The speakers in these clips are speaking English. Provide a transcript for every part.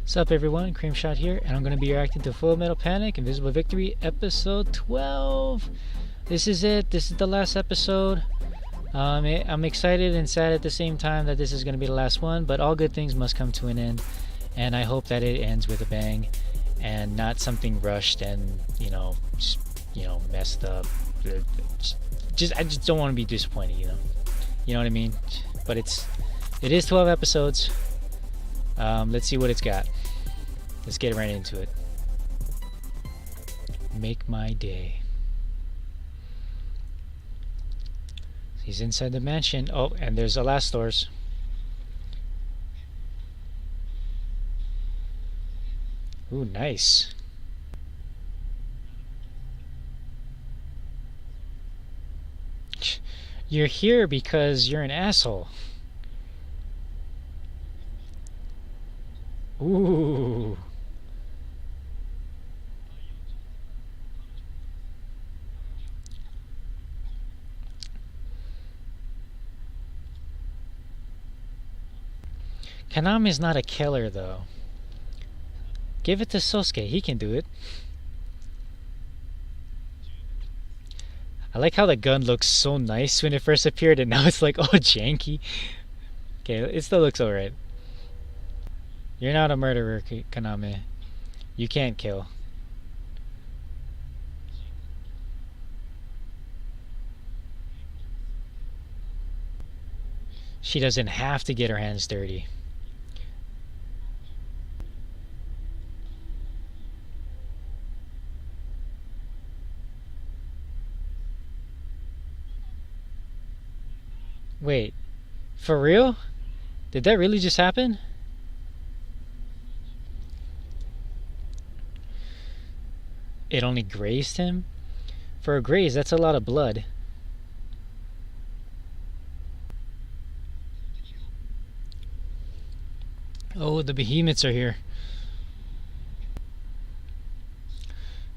What's up everyone, Creamshot here, and I'm going to be reacting to Full Metal Panic Invisible Victory episode 12. This is it, this is the last episode. I'm excited and sad at the same time that this is going to be the last one, but all good things must come to an end, and I hope that it ends with a bang and not something rushed and, messed up. I just don't want to be disappointed, you know what I mean? But it is 12 episodes. Let's see what it's got. Let's get right into it. Make my day. He's inside the mansion. Oh, and there's the last doors. Ooh, nice. You're here because you're an asshole. Ooh. Kanami's not a killer though. Give it to Sosuke, he can do it. I like how the gun looks so nice when it first appeared and now it's like, oh, janky. Okay, it still looks alright. You're not a murderer, Kaname. You can't kill. She doesn't have to get her hands dirty. Wait, for real? Did that really just happen? It only grazed him? For a graze, that's a lot of blood. Oh, the behemoths are here.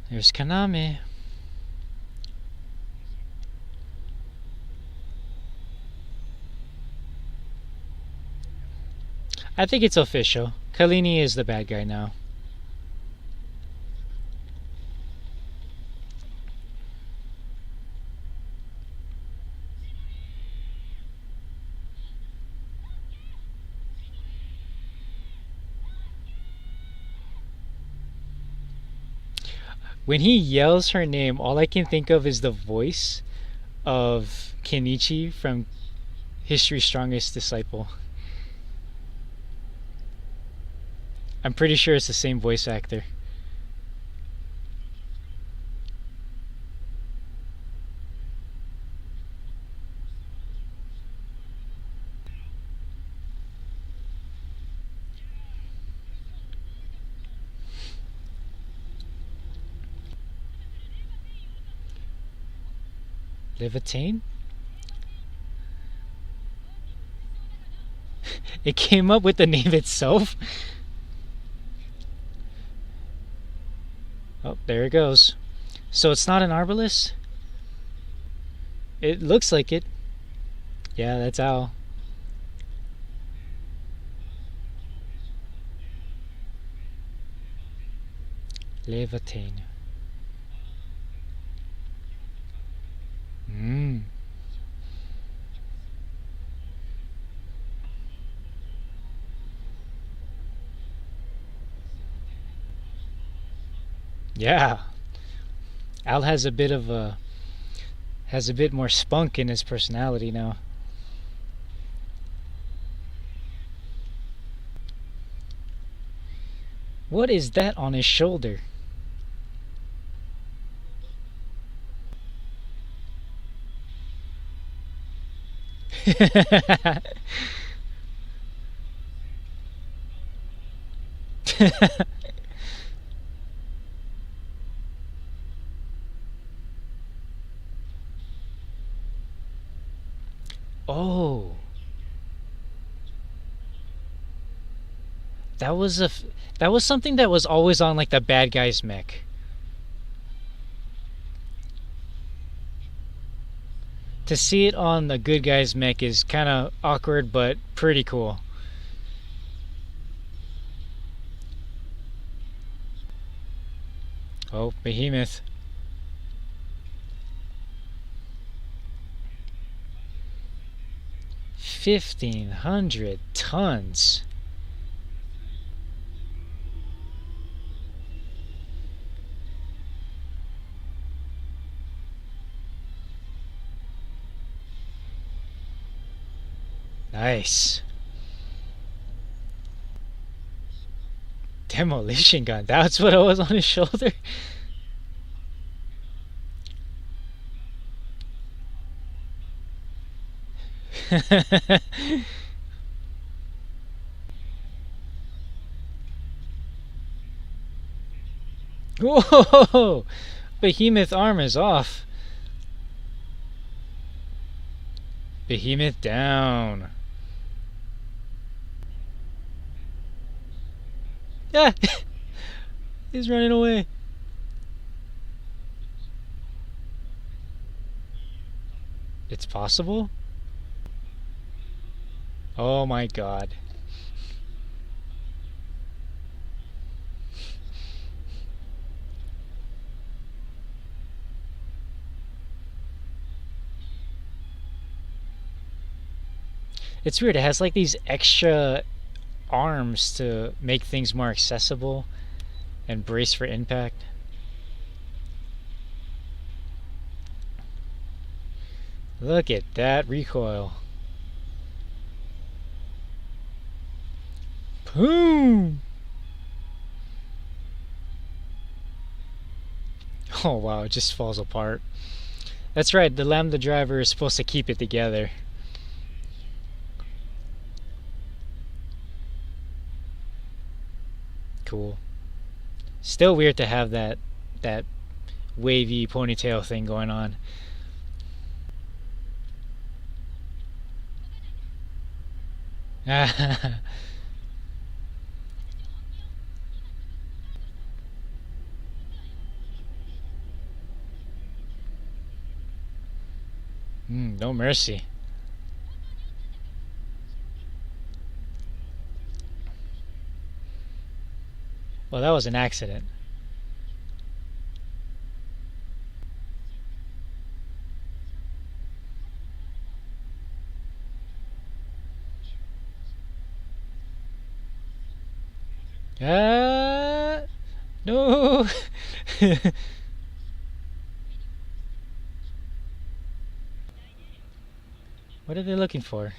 There's Kaname. I think it's official. Kalini is the bad guy now. When he yells her name, all I can think of is the voice of Kenichi from History's Strongest Disciple. I'm pretty sure it's the same voice actor. Levitain? It came up with the name itself? Oh, there it goes. So it's not an arbalist? It looks like it. Yeah, that's Al. Levitain. Yeah. Al has a bit more spunk in his personality now. What is that on his shoulder? Oh, that was something that was always on like the bad guy's mech. To see it on the good guy's mech is kind of awkward, but pretty cool. Oh, behemoth. $1,500 tons. Nice. Demolition gun. That's what it was on his shoulder. Whoa! Behemoth arm is off. Behemoth down. Yeah! He's running away. It's possible? Oh my god. It's weird. It has like these extra arms to make things more accessible and brace for impact. Look at that recoil. Boom! Oh wow, it just falls apart. That's right, the Lambda driver is supposed to keep it together. Cool. Still weird to have that wavy ponytail thing going on. No mercy. Well, that was an accident. No. What are they looking for?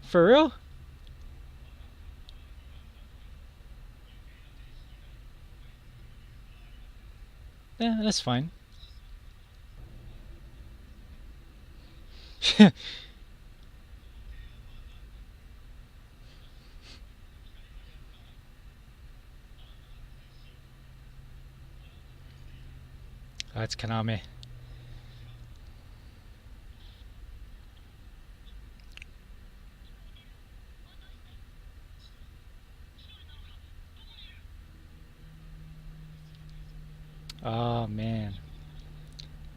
For real? Yeah, that's fine. That's Kaname. Oh man.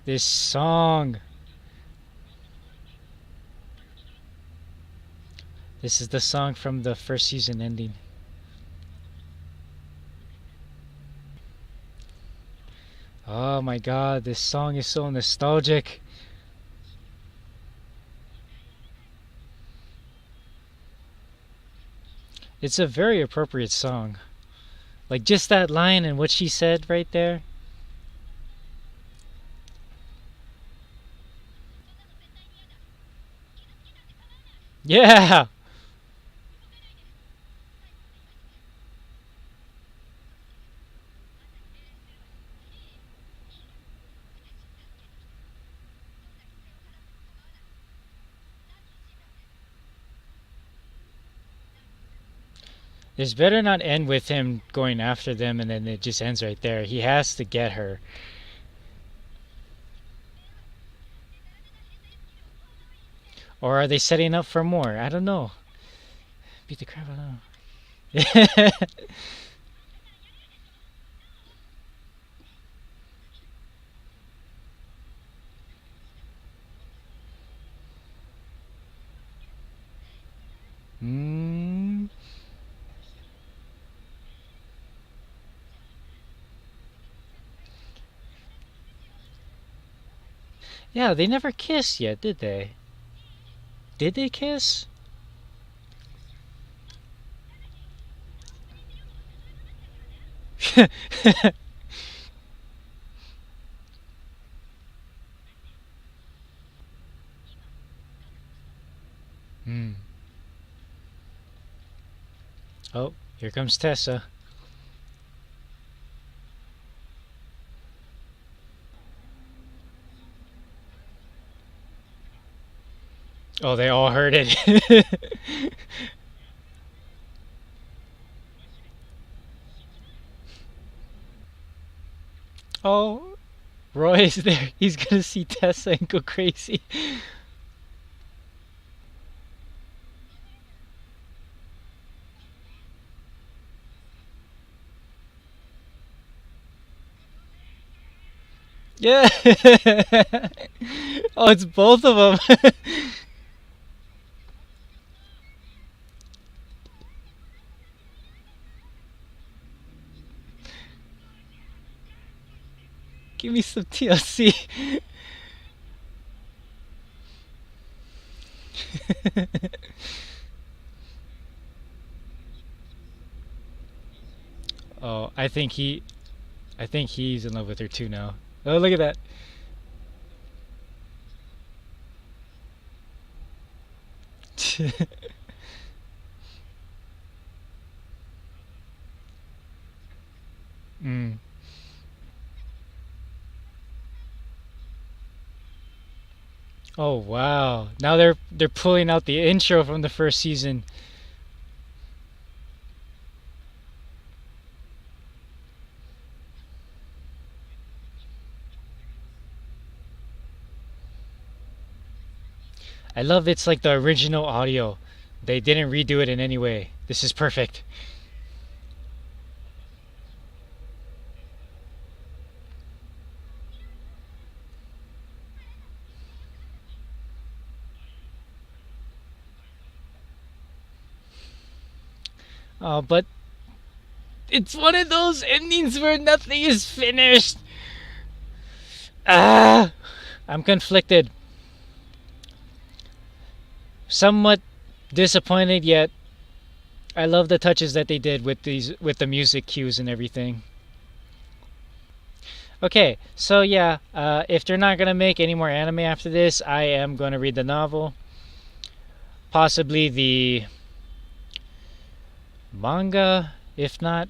This song. This is the song from the first season ending. Oh my god, this song is so nostalgic. It's a very appropriate song. Like just that line and what she said right there. Yeah! This better not end with him going after them and then it just ends right there. He has to get her. Or are they setting up for more? I don't know. Beat the crap out of him. mm, yeah, they never kissed yet, did they? Did they kiss? Hmm. Oh, here comes Tessa. Oh, they all heard it. Oh, Roy is there. He's gonna see Tessa and go crazy. Yeah. Oh, it's both of them. Give me some TLC. Oh, I think he's in love with her too now. Oh, look at that. Mm. Oh wow! Now they're pulling out the intro from the first season. I love it's like the original audio. They didn't redo it in any way. This is perfect. But it's one of those endings where nothing is finished. Ah, I'm conflicted. Somewhat disappointed, yet I love the touches that they did with the music cues and everything. Okay, so yeah, if they're not gonna make any more anime after this, I am gonna read the novel, possibly the manga. If not,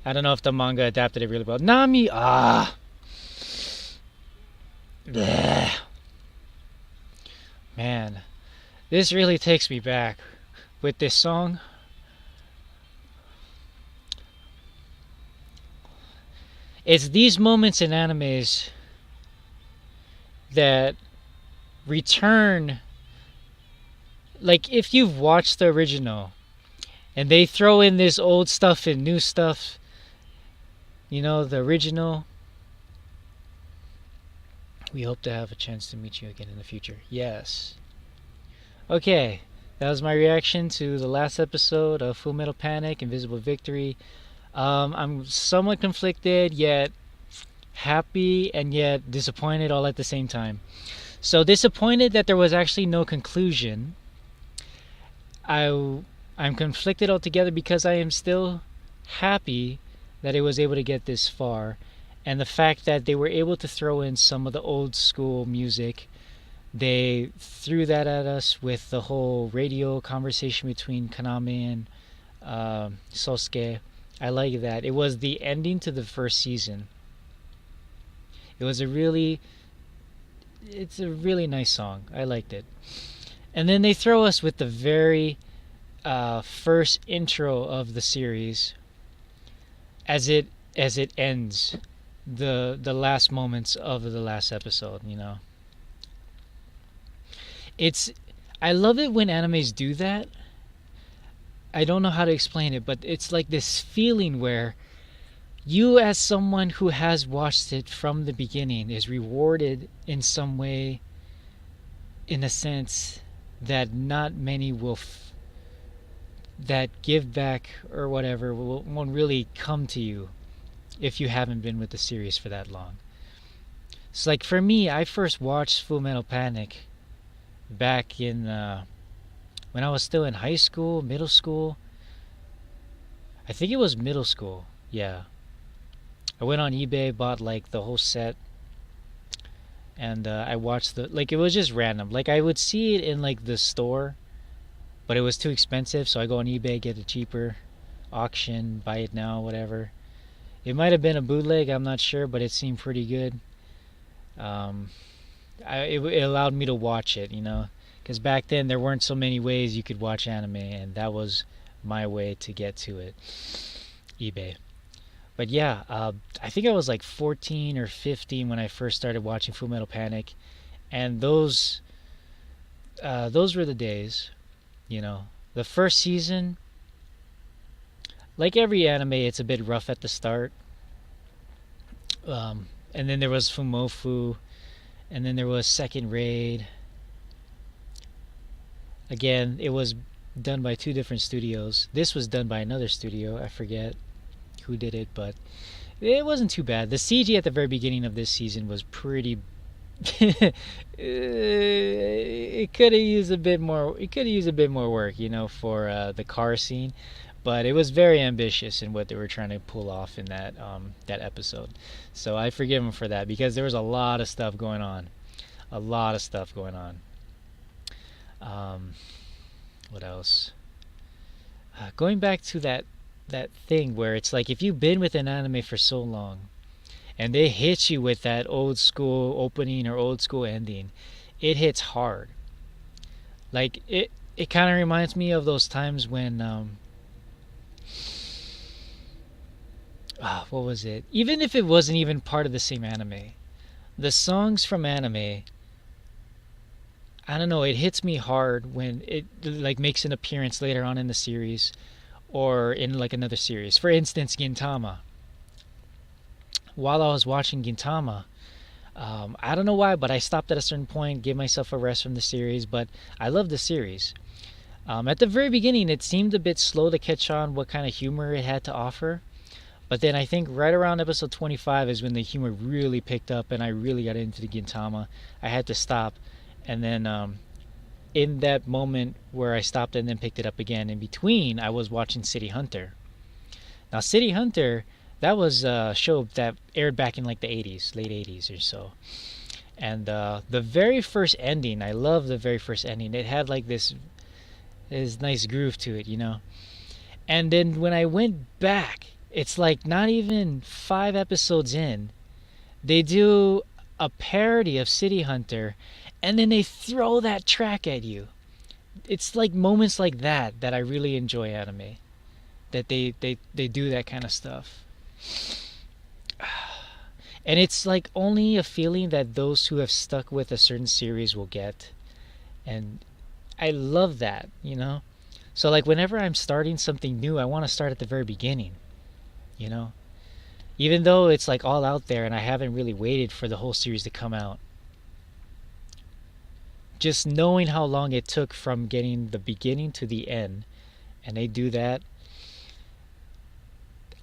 I don't know if the manga adapted it really well. Nami, bleh. Man, this really takes me back with this song. It's these moments in animes that return, like if you've watched the original and they throw in this old stuff and new stuff, the original. We hope to have a chance to meet you again in the future. Yes. Okay, that was my reaction to the last episode of Full Metal Panic: Invisible Victory. I'm somewhat conflicted, yet happy and yet disappointed all at the same time. So disappointed that there was actually no conclusion. I'm conflicted altogether because I am still happy that it was able to get this far, and the fact that they were able to throw in some of the old school music. They threw that at us with the whole radio conversation between Kaname and Sosuke. I like that. It was the ending to the first season. It was it's a really nice song. I liked it. And then they throw us with the very first intro of the series as it ends the last moments of the last episode. It's I love it when animes do that I don't know how to explain it, but it's like this feeling where you, as someone who has watched it from the beginning, is rewarded in some way, in a sense that not many will that give back or whatever won't really come to you if you haven't been with the series for that long. It's like for me, I first watched Full Metal Panic back in when I was still in high school, middle school. I think it was middle school. Yeah, I went on eBay, bought like the whole set, and I watched the like it was just random. Like I would see it in like the store, but it was too expensive, so I go on eBay, get it cheaper, auction, buy it now, whatever. It might have been a bootleg, I'm not sure, but it seemed pretty good. Um, it allowed me to watch it, because back then there weren't so many ways you could watch anime, and that was my way to get to it, eBay. But yeah, I think I was like 14 or 15 when I first started watching Full Metal Panic, and those were the days. The first season, like every anime, it's a bit rough at the start. And then there was Fumofu, and then there was Second Raid. Again, it was done by two different studios. This was done by another studio. I forget who did it, but it wasn't too bad. The CG at the very beginning of this season was pretty. It could have used a bit more. It could have used a bit more work, for the car scene, but it was very ambitious in what they were trying to pull off in that episode. So I forgive them for that because there was a lot of stuff going on, a lot of stuff going on. Um, what else? Going back to that thing where it's like if you've been with an anime for so long and they hit you with that old school opening or old school ending, it hits hard. Like it kind of reminds me of those times when what was it? Even if it wasn't even part of the same anime, the songs from anime, I don't know, it hits me hard when it like makes an appearance later on in the series or in like another series. For instance, Gintama. While I was watching Gintama, I don't know why, but I stopped at a certain point, gave myself a rest from the series, but I love the series. At the very beginning, it seemed a bit slow to catch on what kind of humor it had to offer. But then I think right around episode 25 is when the humor really picked up and I really got into the Gintama. I had to stop. And then in that moment where I stopped and then picked it up again, in between, I was watching City Hunter. Now, City Hunter, that was a show that aired back in like the 80s, late 80s or so. And the very first ending, I love the very first ending. It had like this nice groove to it, And then when I went back, it's like not even 5 episodes in, they do a parody of City Hunter, and then they throw that track at you. It's like moments like that I really enjoy anime. That they do that kind of stuff. And it's like only a feeling that those who have stuck with a certain series will get. And I love that, So like whenever I'm starting something new, I want to start at the very beginning, Even though it's like all out there and I haven't really waited for the whole series to come out. Just knowing how long it took from getting the beginning to the end, and they do that,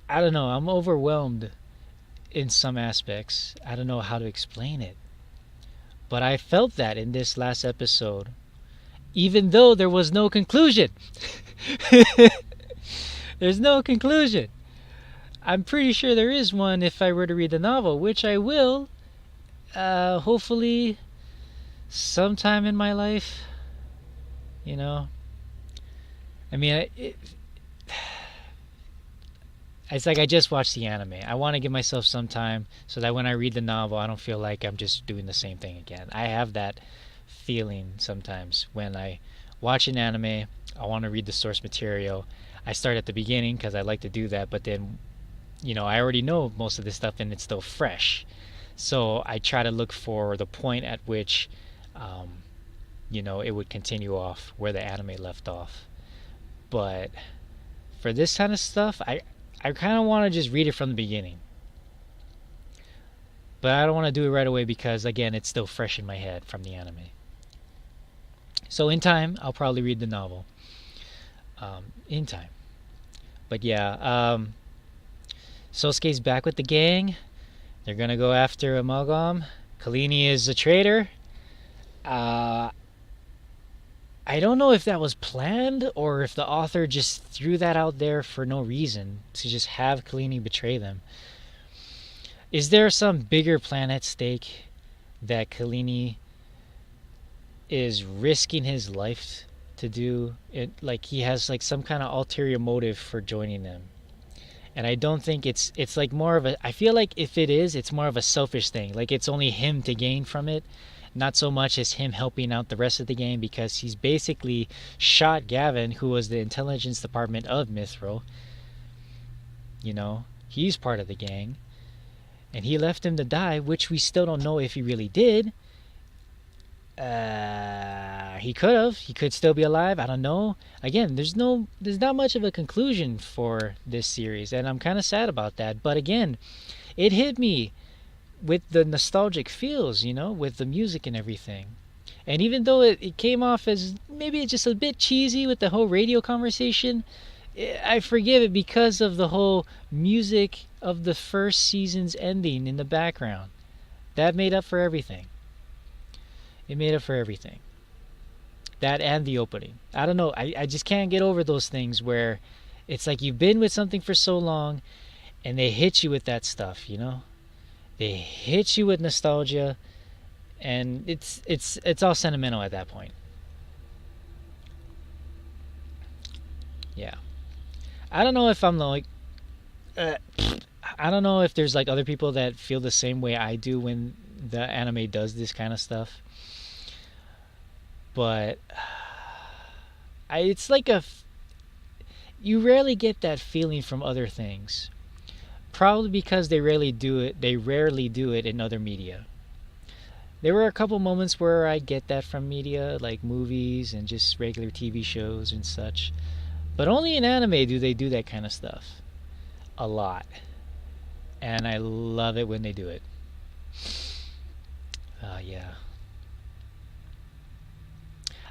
I don't know, I'm overwhelmed in some aspects. I don't know how to explain it. But I felt that in this last episode, even though there was no conclusion. There's no conclusion. I'm pretty sure there is one if I were to read the novel, which I will, hopefully sometime in my life. I mean, it's like I just watched the anime. I want to give myself some time so that when I read the novel, I don't feel like I'm just doing the same thing again. I have that feeling sometimes when I watch an anime. I want to read the source material. I start at the beginning because I like to do that, but then I already know most of this stuff and it's still fresh. So I try to look for the point at which it would continue off where the anime left off. But for this kind of stuff, I kind of want to just read it from the beginning. But I don't want to do it right away because, again, it's still fresh in my head from the anime. So in time, I'll probably read the novel. In time. But yeah, Sosuke's back with the gang. They're gonna go after Amalgam. Kalini is a traitor. I don't know if that was planned or if the author just threw that out there for no reason to just have Kalini betray them. Is there some bigger plan at stake that Kalini is risking his life to do it? Like he has like some kind of ulterior motive for joining them, and I don't think it's like more of a, I feel like if it is, it's more of a selfish thing, like it's only him to gain from it, not so much as him helping out the rest of the gang, because he's basically shot Gavin, who was the intelligence department of Mithril. You know, he's part of the gang, and he left him to die, which we still don't know if he really did. He could have. He could still be alive. I don't know. Again, there's not much of a conclusion for this series, and I'm kind of sad about that. But again, it hit me with the nostalgic feels, you know, with the music and everything. And even though it came off as maybe just a bit cheesy with the whole radio conversation, I forgive it because of the whole music of the first season's ending in the background. That made up for everything. It made up for everything. That and the opening. I don't know. I just can't get over those things where it's like you've been with something for so long and they hit you with that stuff, you know? They hit you with nostalgia, and it's all sentimental at that point. Yeah. I don't know if I'm like I don't know if there's like other people that feel the same way I do when the anime does this kind of stuff. But it's like you rarely get that feeling from other things. Probably because they rarely do it. They rarely do it in other media. There were a couple moments where I get that from media, like movies and just regular TV shows and such. But only in anime do they do that kind of stuff. A lot. And I love it when they do it. Yeah.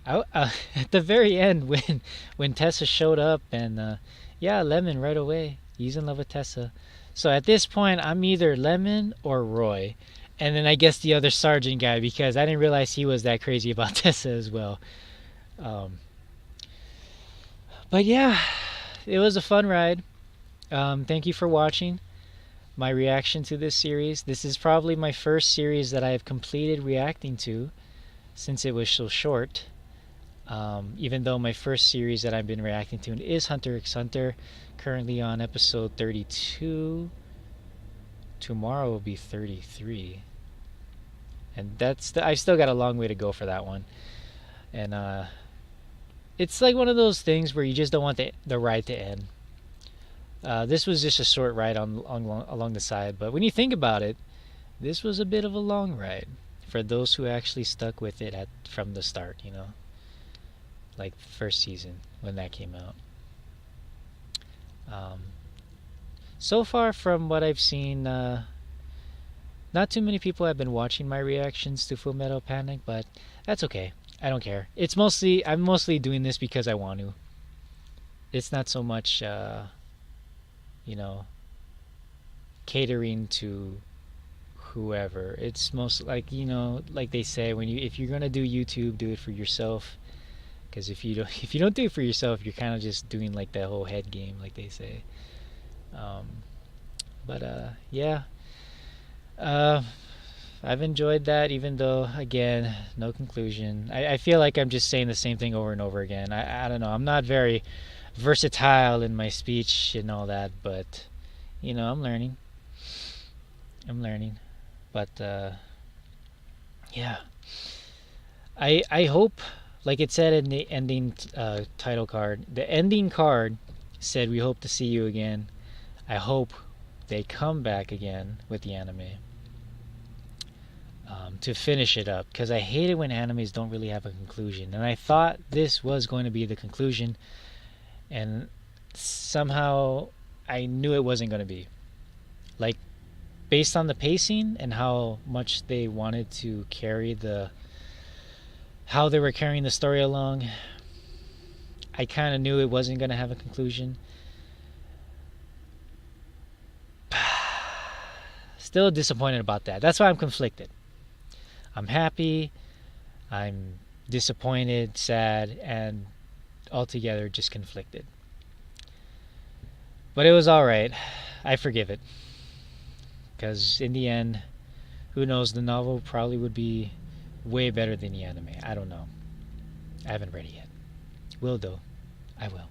At the very end, when Tessa showed up, and yeah, Lemon right away. He's in love with Tessa. So at this point, I'm either Lemon or Roy. And then I guess the other sergeant guy, because I didn't realize he was that crazy about Tessa as well. But yeah, it was a fun ride. Thank you for watching my reaction to this series. This is probably my first series that I have completed reacting to since it was so short. Even though my first series that I've been reacting to is Hunter x Hunter, currently on episode 32. Tomorrow will be 33, and I've still got a long way to go for that one. And it's like one of those things where you just don't want the ride to end. This was just a short ride along the side, but when you think about it, this was a bit of a long ride for those who actually stuck with it from the start, you know, like the first season when that came out. So far from what I've seen, not too many people have been watching my reactions to Full Metal Panic, but that's okay. I don't care. I'm mostly doing this because I want to. It's not so much, you know, catering to whoever. It's most like, you know, like they say, if you're gonna do YouTube, do it for yourself. Because if you don't do it for yourself, you're kind of just doing like that whole head game, like they say. But yeah, I've enjoyed that, even though, again, no conclusion. I feel like I'm just saying the same thing over and over again. I don't know. I'm not very versatile in my speech and all that, but you know, I'm learning. But yeah, I hope, like it said in the ending title card, the ending card said, "We hope to see you again." I hope they come back again with the anime to finish it up, because I hate it when animes don't really have a conclusion, and I thought this was going to be the conclusion, and somehow I knew it wasn't going to be. Like, based on the pacing and how much they wanted to carry how they were carrying the story along, I kind of knew it wasn't going to have a conclusion. Still disappointed about that. That's why I'm conflicted. I'm happy, I'm disappointed, sad, and altogether just conflicted. But it was alright. I forgive it. Because in the end, who knows, the novel probably would be way better than the anime. I don't know. I haven't read it yet. Will though. I will.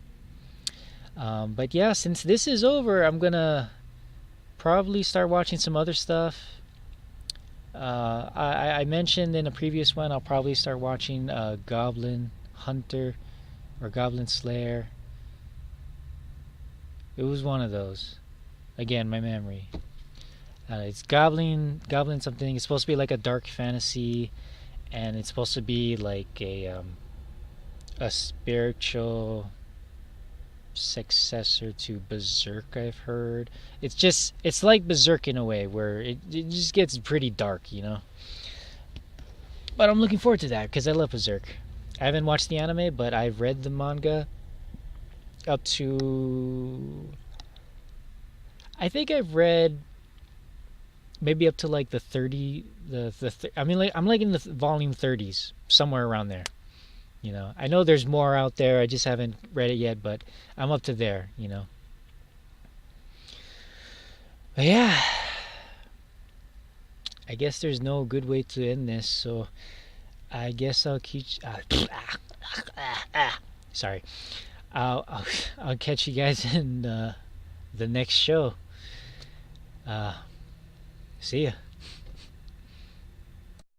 But yeah, since this is over, I'm gonna probably start watching some other stuff. I mentioned in a previous one I'll probably start watching Goblin Hunter or Goblin Slayer. It was one of those. Again, my memory. It's Goblin something. It's supposed to be like a dark fantasy, and it's supposed to be like a spiritual successor to Berserk, I've heard. It's like Berserk in a way where it just gets pretty dark, you know. But I'm looking forward to that because I love Berserk. I haven't watched the anime, but I've read the manga up to, I think I've read maybe up to like the 30 I mean, like I'm like in the volume 30s, somewhere around there. You know, I know there's more out there. I just haven't read it yet, but I'm up to there, you know. But yeah, I guess there's no good way to end this, so I guess I'll keep. Sorry, I'll catch you guys in the next show. See ya.